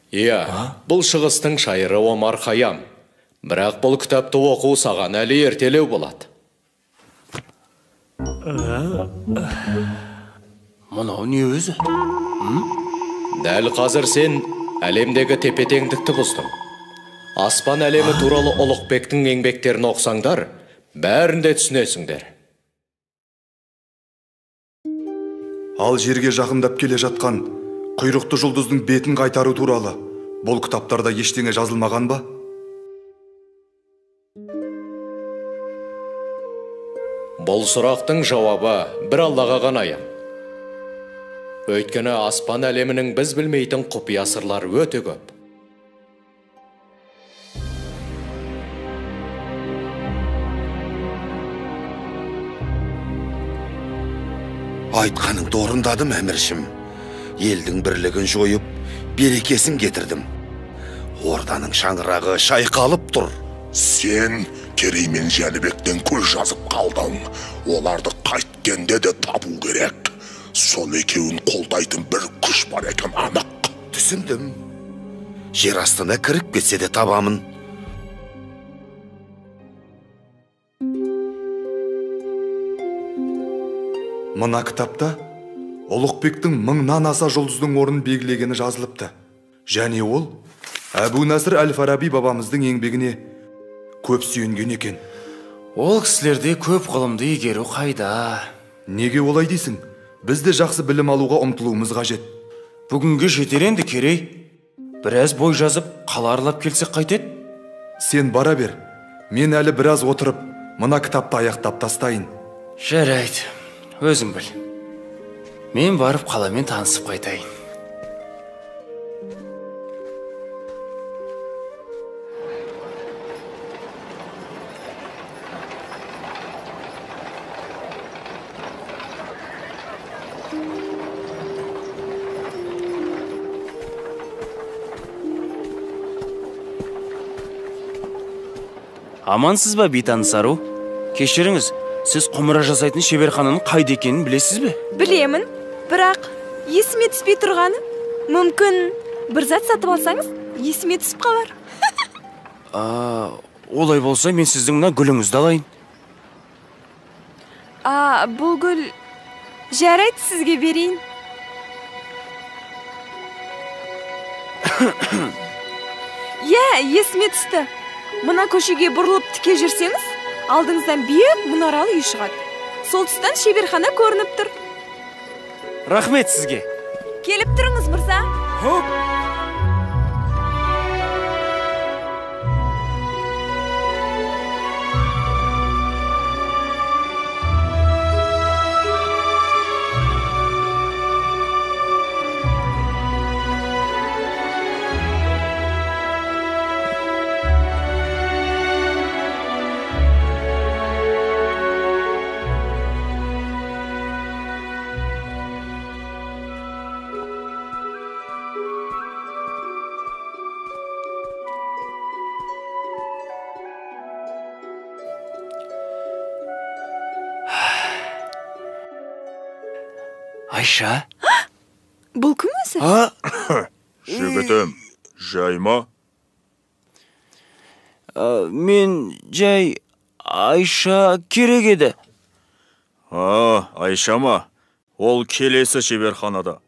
Иә, бұл шығыстың шайыры Омар Хайям. Бірақ бұл кітапты оқу саған әлі ертелеу болады. Мынау не өзі? Дәл қазір сен әлемдегі тепе-теңдікті бұздың. Аспан әлемі туралы Ұлықбектің еңбектерін оқсаңдар, бәрін де түсінесіңдер. Ал жерге жақындап келе жатқан құйрықты жұлдыздың бетін қайтару туралы бұл кітаптарда ештеңе жазылмаған ба? Бұл сұрақтың жауабы бір Аллаға ғана аян. Өйткені аспан әлемінің біз білмейтін құпия сырлар өте көп. Айтқаныңды орындадым, әміршім. Елдің бірлігін жойып, берекесін кетірдім. Орданың шаңырағы шайқалып тұр. Сен Керей мен Жәнібектен көз жазып қалдың. Оларды қайткенде де табу керек. Сол екеуін қолдайтын бір күш бар екен анық. Түсіндім. Жер астына кіріп кетсе де табамын. Мына кітапта Ұлықбектің 1000-нан аса жұлдыздың орнын белгілегені жазылыпты. Және ол Әбу Насыр әл-Фараби бабамыздың еңбегіне көп сүйенген екен. Ол кісілерде көп ғылымды игеру қайда? Неге олай дейсің? Біз де жақсы білім алуға ұмтылуымыз қажет. Бүгінге жетер енді, Керей. Біраз бой жазып, қаларлап келсек қайтеді? Сен бара бер. Мен әлі біраз отырып, мына кітапты аяқтап тастайын. Жарайды, өзің біл. Мен барып қаламен танысып қайтайын. Амансыз ба, бейтаныс ару? Кешіріңіз, сіз құмыра жасайтын шеберхананың қайда екенін білесіз бе? Білемін, бірақ есіме түспей тұрғаны. Мүмкін бір зат сатып алсаңыз, есіме түсіп қалар. Олай болса, мен сіздің мына гүліңізді алайын. Бұл гүл жарайды, сізге берейін. Есіме түсті. Мына көшеге бұрылып тіке жүрсеңіз, алдыңыздан биік мұнаралы үй шығады. Сол тұстан шеберхана көрініп тұр. Рахмет сізге. Келіп тұрыңыз, мырза. Хоп! Айша? Бұл кім өзі? Жігітім, жайма? Мен жай Айша керек еді. Айша ма? Ол келесі шеберханада.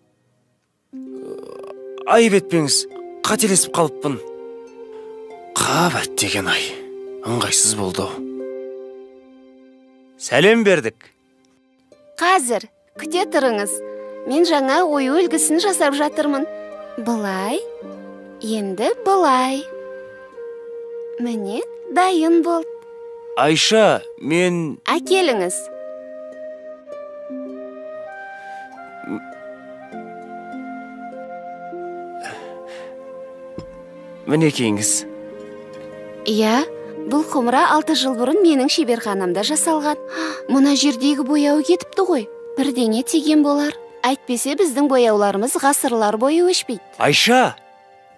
Айып етпеңіз, қателесіп қалыппын. Қабат деген ай, ыңғайсыз болды. Сәлем бердік. Қазір күте тұрыңыз. Мен жаңа ою үлгісін жасап жатырмын. Бұлай, енді бұлай. Міне, дайын бол. Айша, мен... Әкеліңіз. Мінекейіңіз. Иә, бұл құмыра 6 жыл бұрын менің шеберханамда жасалған. Мұна жердегі бояуы кетіпті ғой. Бірдеңе тиген болар. Әйтпесе біздің бояуларымыз ғасырлар бойы өшпейді. Айша!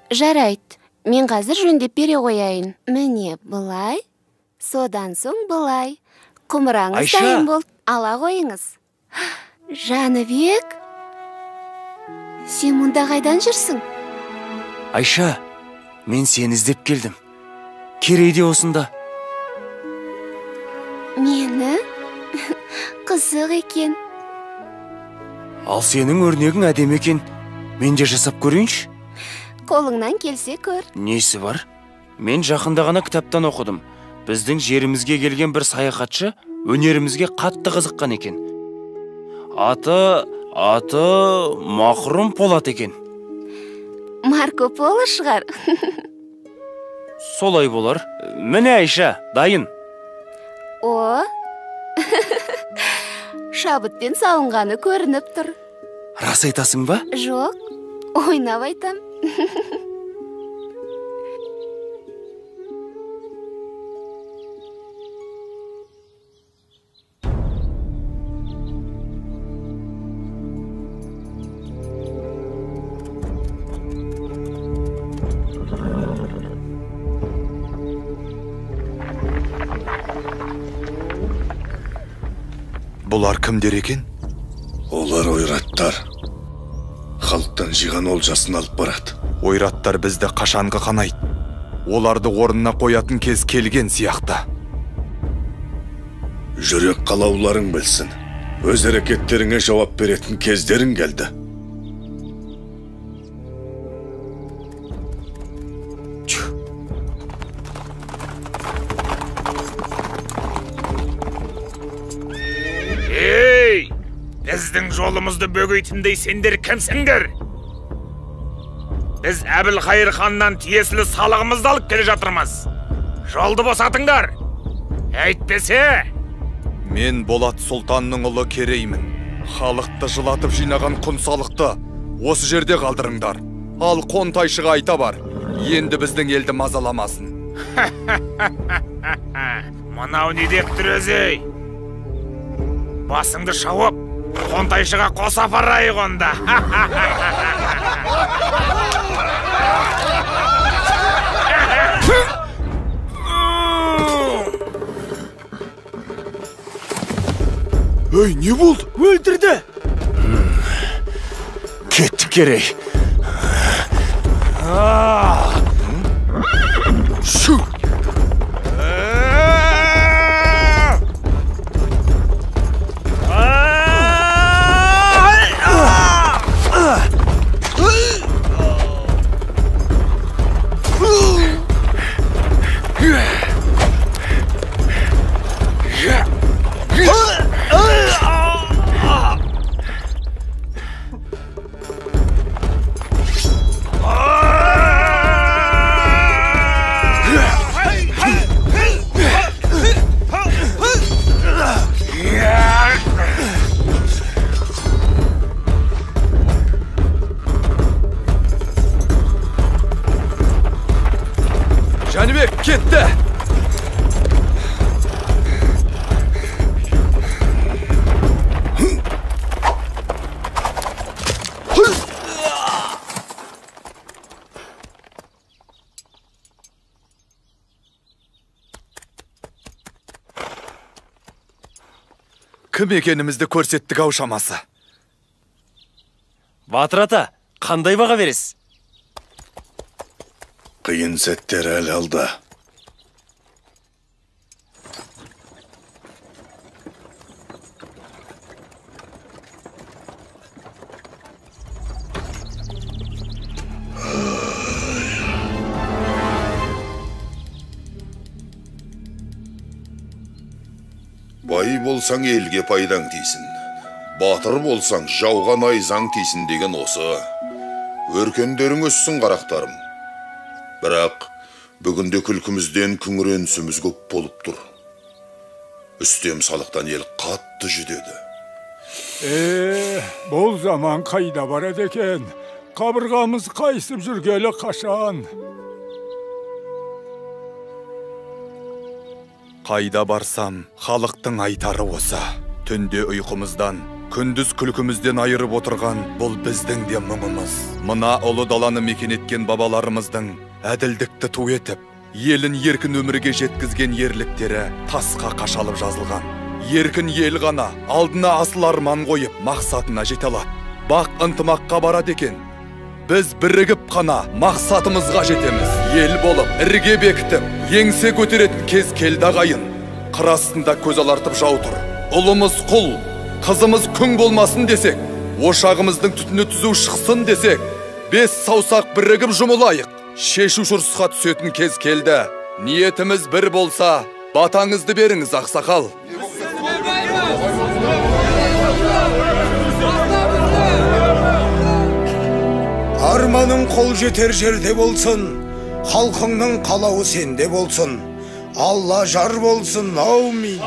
Жарайды, Мен қазір жөндеп бере қояйын. Міне былай, содан соң былай. Құмыраңыз дайын болды, ала қойыңыз. Жаныбек, сен мұнда қайдан жүрсің? Айша, мен сені іздеп келдім. Керей де осында. Мені? Қызық екен. Ал сенің өрнегің әдемі екен. Мен де жасап көрейінші. Қолыңнан келсе көр. Несі бар? Мен жақында ғана кітаптан оқыдым. Біздің жерімізге келген бір саяхатшы өнерімізге қатты қызыққан екен. Аты Мақұрым Полат екен. Марко Поло шығар. Солай болар. Міне Айша, дайын. О, шабытпен салынғаны көрініп тұр. Рас айтасың ба? Жоқ, ойнап айтам. Бұлар кімдер екен? Олар ойраттар. Халықтан жиған олжасын алып барады. Ойраттар бізді қашанғы қанайды. Оларды орнына қоятын кез келген сияқты. Жүрек қалауларың білсін. Өз әрекеттеріңе жауап беретін кездерің келді. Біздің жолымызды бөгейтіндей сендер кімсіңдер? Біз Әбілқайыр ханнан тиесілі салығымызды алып келе жатырмыз. Жолды босатыңдар. Әйтпесе. Мен Болат Сұлтанның ұлы Кереймін. Халықты жылатып жинаған құнсалықты осы жерде қалдырыңдар. Ал Қонтайшыға айта бар. Енді біздің елді мазаламасын. Мынау не деп тұр өзі? Басыңды шауып, Қонтайшыға қоса апарайық онда. Ей, не болды? Өлтірді. Кетті Керей. Шу! Жәнібек кетті. Кім екенімізді көрсеттік ау шамасы. Батыр ата, қандай баға бересіз? Қиын сәттер әлі алда. Бай болсаң елге пайдаң тисін. Батыр болсаң жауға найзаң тисін деген осы. Өркендерің өссін қарақтарым. Бірақ бүгінде күлкімізден күңіренісіміз көп болып тұр. Үстем салықтан ел қатты жүдеді. Бұл заман қайда барады екен? Қабырғамыз қайсып жүргелі қашан? Қайда барсам, халықтың айтары осы. Түнде ұйқымыздан, күндіз күлкімізден айырып отырған бұл біздің де мұңымыз. Мына ұлы даланы мекен еткен бабаларымыздың әділдікті ту етіп, елін еркін өмірге жеткізген ерліктері тасқа қашалып жазылған. Еркін ел ғана алдына асыл арман қойып мақсатына жете алады. Бақ ынтымаққа барады екен. Біз бірігіп қана мақсатымызға жетеміз. Ел болып, ірге бекітіп, еңсе көтеретін кез келді ағайын. Қыр астында көз алартып жау тұр. Ұлымыз құл, қызымыз күң болмасын десек, ошағымыздың түтіні түзу шықсын десек, 5 саусақ бірігіп жұмылайық. Шешу шұрсқа түсетін кез келді. Ниетіміз бір болса, батаңызды беріңіз, ақсақал. Арманың қол жетер жерде болсын, халқыңның қалауы сенде болсын. Алла жар болсын, аумин.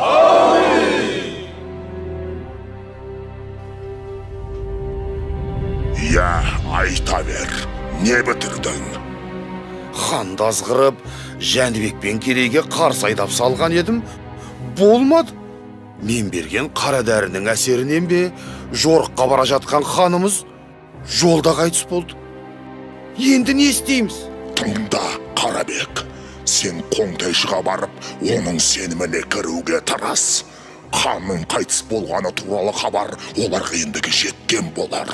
Я, айта бер, не бітірдің? Ханды азғырып, Жәнібек пен Керейге қарсы айдап салған едім. Болмады. Мен берген қара дәрінің әсерінен бе, жорыққа бара жатқан ханымыз жолда қайтыс болды. Енді не істейміз? Тыңда, Қарабек, сен Қоңтайшыға барып, оның сеніміне кіруге тарас. Ханның қайтыс болғаны туралы хабар оларға ендігі жеткен болар.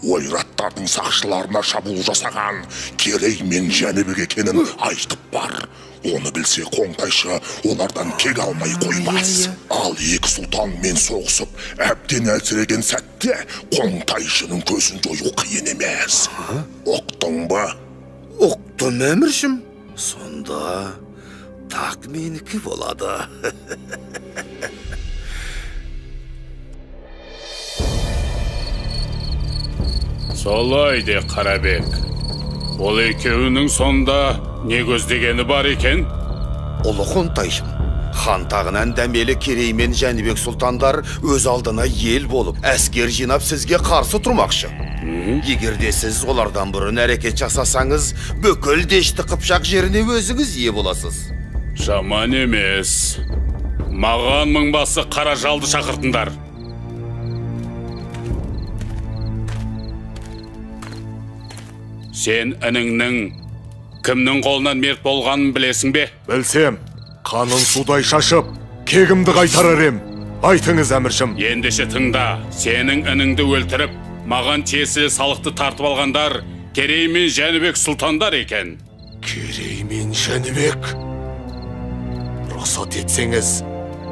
Ойраттардың сақшыларына шабуыл жасаған Керей мен Жәнібек екенін айтып бар. Оны білсе Қоңтайшы олардан кек алмай қоймас. Ал екі сұлтанмен соғысып, әбден әлсіреген сәтте Қоңтайшының көзін жою қиын емес. Оқтың ба? Оқтым, әміршім. Сонда тақ менікі болады. Солай де, Қарабек. Ол екеуінің сонда не көздегені бар екен? Ұлы Қоңтайшым, хан тағынан дәмелі Керей мен Жәнібек сұлтандар өз алдына ел болып, әскер жинап сізге қарсы тұрмақшы. Егерде сіз олардан бұрын әрекет жасасаңыз, бүкіл Дешті Қыпшақ жеріне өзіңіз ие боласыз. Жаман емес. Маған мыңбасы қара жалды шақыртыңдар. Сен ініңнің кімнің қолынан мерт болғанын білесің бе? Білсем, қанын судай шашып, кегімді қайтарар ем. Айтыңыз, әміршім. Ендеше тыңда, сенің ініңді өлтіріп, маған тиесілі салықты тартып алғандар Керей мен Жәнібек сұлтандар екен. Керей мен Жәнібек? Рұқсат етсеңіз,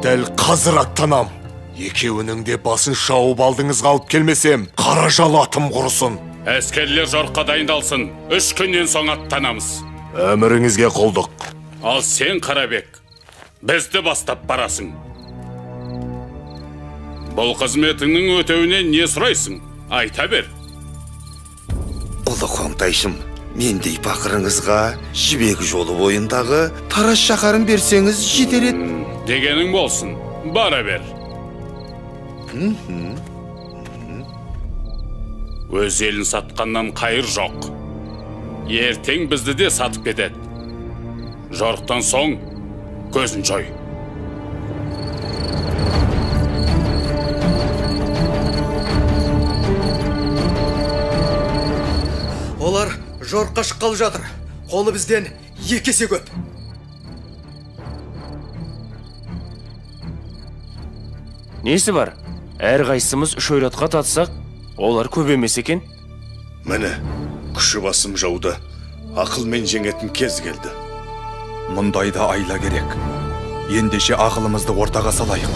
дәл қазір аттанам. Екеуінің де басын шауып алдыңызға алып келмесем, қара жал атым құрысын. Әскерлер жорыққа дайындалсын, 3 күннен соң аттанамыз. Әміріңізге қолдық. Ал сен, Қарабек, бізді бастап барасың. Бұл қызметіңнің өтеуінен не сұрайсың? Айта бер. Ұлы Қоңтайшым, мендей пақырыңызға жібек жолы бойындағы Тарас шаһарын берсеңіз жетер еді. Дегенің болсын, бара бер. Өз елін сатқаннан қайыр жоқ. Ертең бізді де сатып кетеді. Жорықтан соң көзін жой. Олар жорыққа шыққалы жатыр. Қолы бізден 2 есе көп. Несі бар? Әр қайсымыз 3 ойратқа татсақ, олар көп емес екен. Міне, күші басым жауды, ақылмен жеңетін кез келді. Мұндайда айла керек. Ендеше ақылымызды ортаға салайық.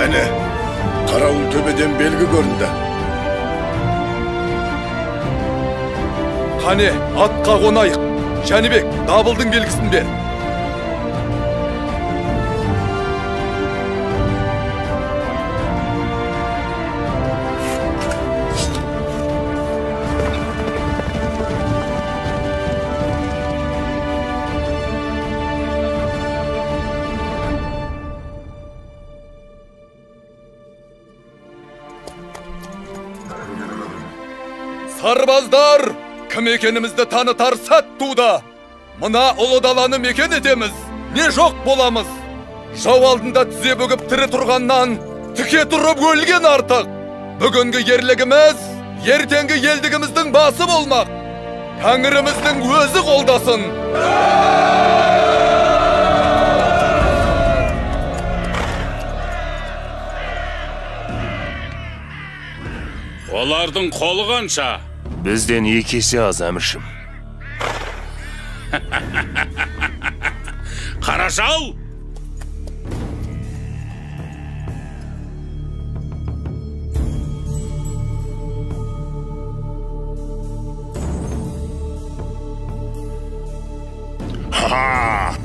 Әне, қарауыл төбеден белгі көрінді. Қане, атқа қонайық. Жәнібек, дабылдың белгісін бер. Сарбаздар, кім екенімізді танытар сәт туды. Мына ұлы даланы мекен етеміз, не жоқ боламыз. Жау алдында тізе бүгіп тірі тұрғаннан, тіке тұрып өлген артық. Бүгінгі ерлігіміз, ертеңгі елдігіміздің басы болмақ. Тәңіріміздің өзі қолдасын. Олардың қолы қанша? Бізден 2 есе аз, әміршім. Қаражал!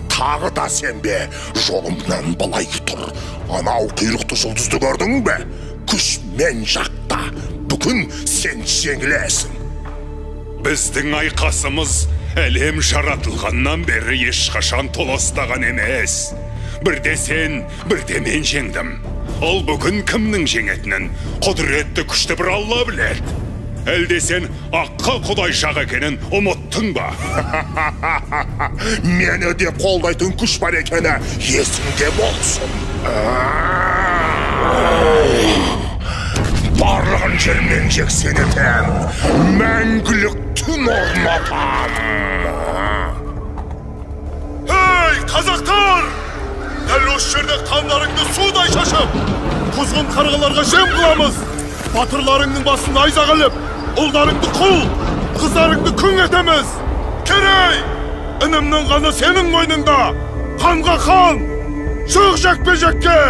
Тағы да сен бе? Жолымнан былай тұр. Анау құйрықты жұлдызды көрдің бе? Күш мен жақта. Бүгін сен жеңілесің. Біздің айқасымыз әлем жаратылғаннан бері ешқашан толастаған емес. Бірде сен, бірде мен жеңдім. Ол бүгін кімнің жеңетінін құдіретті күшті бір Алла біледі. Әлде сен аққа құдай шақ екенін ұмыттың ба? Мені де қолдайтын күш бар екені есіңде болсын. Барлығын жермен жексен етем, мәңгілік түн орнатам. Ей, қазақтар! Дәл осы жерде қандарыңды судай шашып, құзғын қарғаларға жем қыламыз. Батырларыңның басын айзақ іліп, ұлдарыңды құл, қыздарыңды күң етеміз. Керей! Інімнің қаны сенің мойныңда. Қанға қан! Шық жекпе-жекке!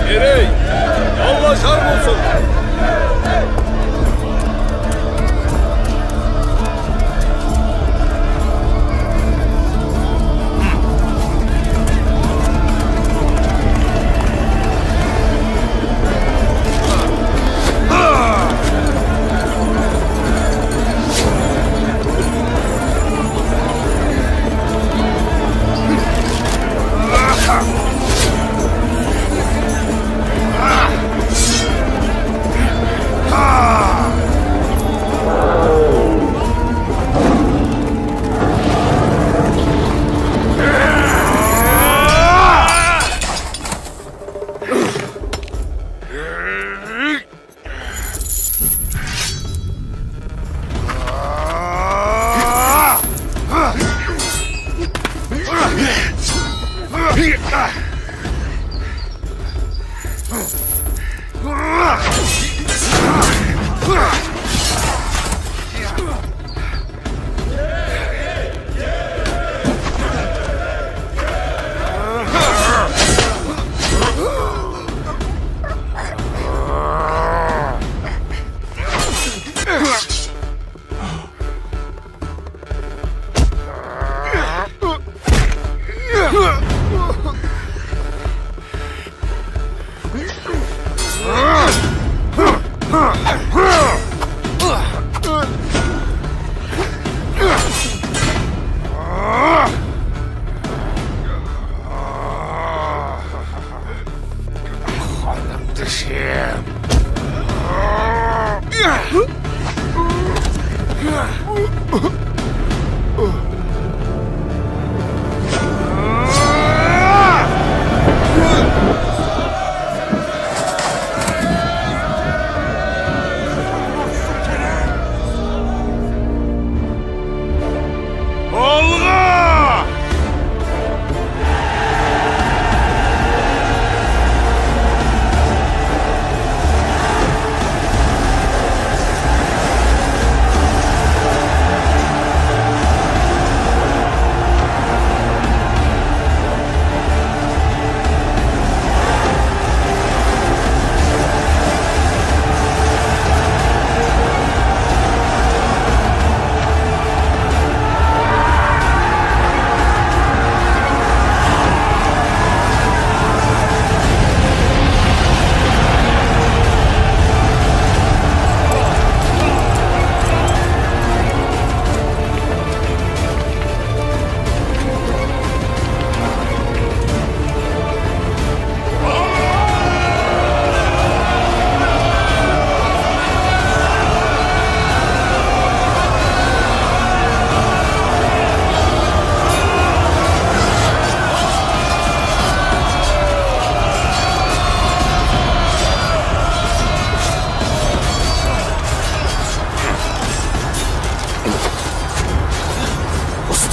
Керей! Алла жар болсын!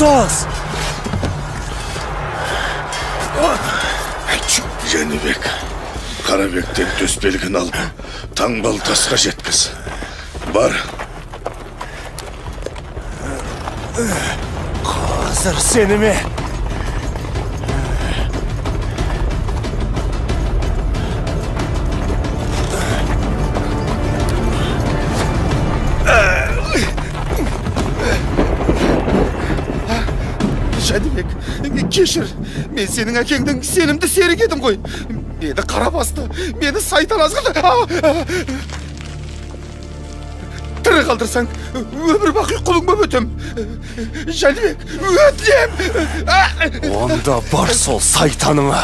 Ботас! Жәнібек, Қарабектен төсбелгін алып, таңбалы тасқа жеткіз. Бар. Қазір сені ме? Жәнібек, кешір. Мен сенің әкеңдің сенімді серік едім ғой. Мені қара басты, мені сайтан азғырды. Тірі қалдырсаң, өмір бақи құлың боп өтем. Жәнібек, өтінем. Онда бар сол сайтаныңа.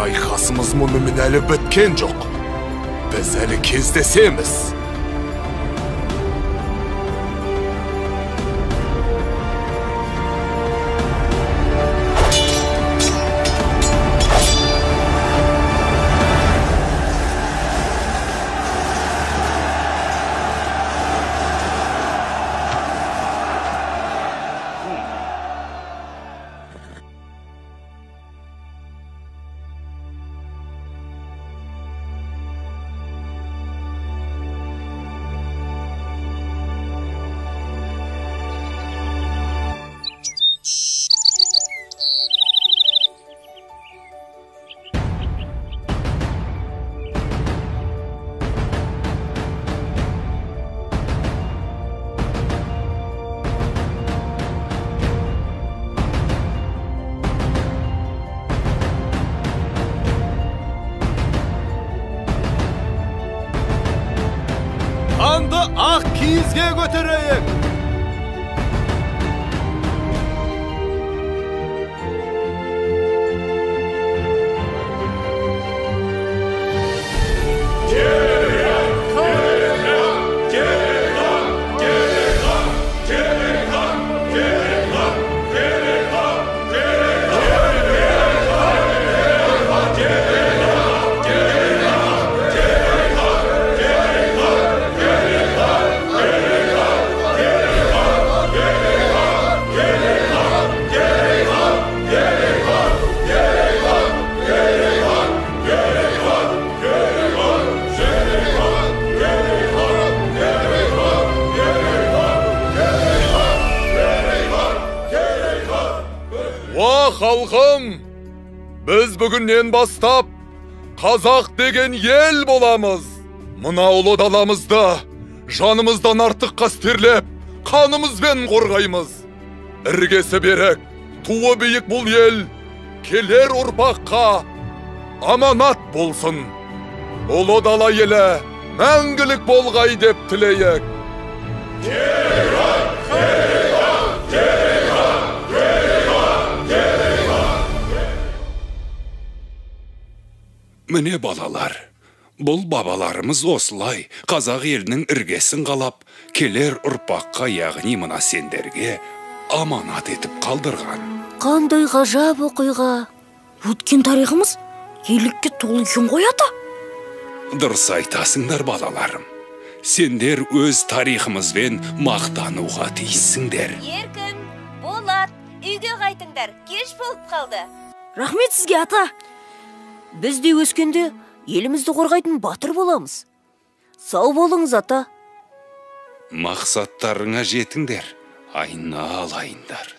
Айқасымыз мұнымен әлі біткен жоқ. Біз әлі кездесеміз. Қанды ақ киізге көтерейік. Халқым, біз бүгіннен бастап қазақ деген ел боламыз. Мына ұлы даламызды жанымыздан артық қастерлеп, қанымызбен қорғаймыз. Іргесі берік, туы биік бұл ел келер ұрпаққа аманат болсын. Ұлы дала елі мәңгілік болғай деп тілейік. Міне балалар, бұл бабаларымыз осылай қазақ елінің іргесін қалап, келер ұрпаққа, яғни мына сендерге аманат етіп қалдырған. Қандай ғажап оқиға. Өткен тарихымыз ерлікке толы екен ғой ата. Дұрыс айтасыңдар балаларым. сендер өз тарихымызбен мақтануға тиіссіңдер. Еркін, Болат, үйге қайтыңдар, кеш болып қалды. Рахмет сізге, ата. Біз де өскенде елімізді қорғайтын батыр боламыз. Сау болыңыз, ата. Мақсаттарыңа жетіңдер, айналайындар.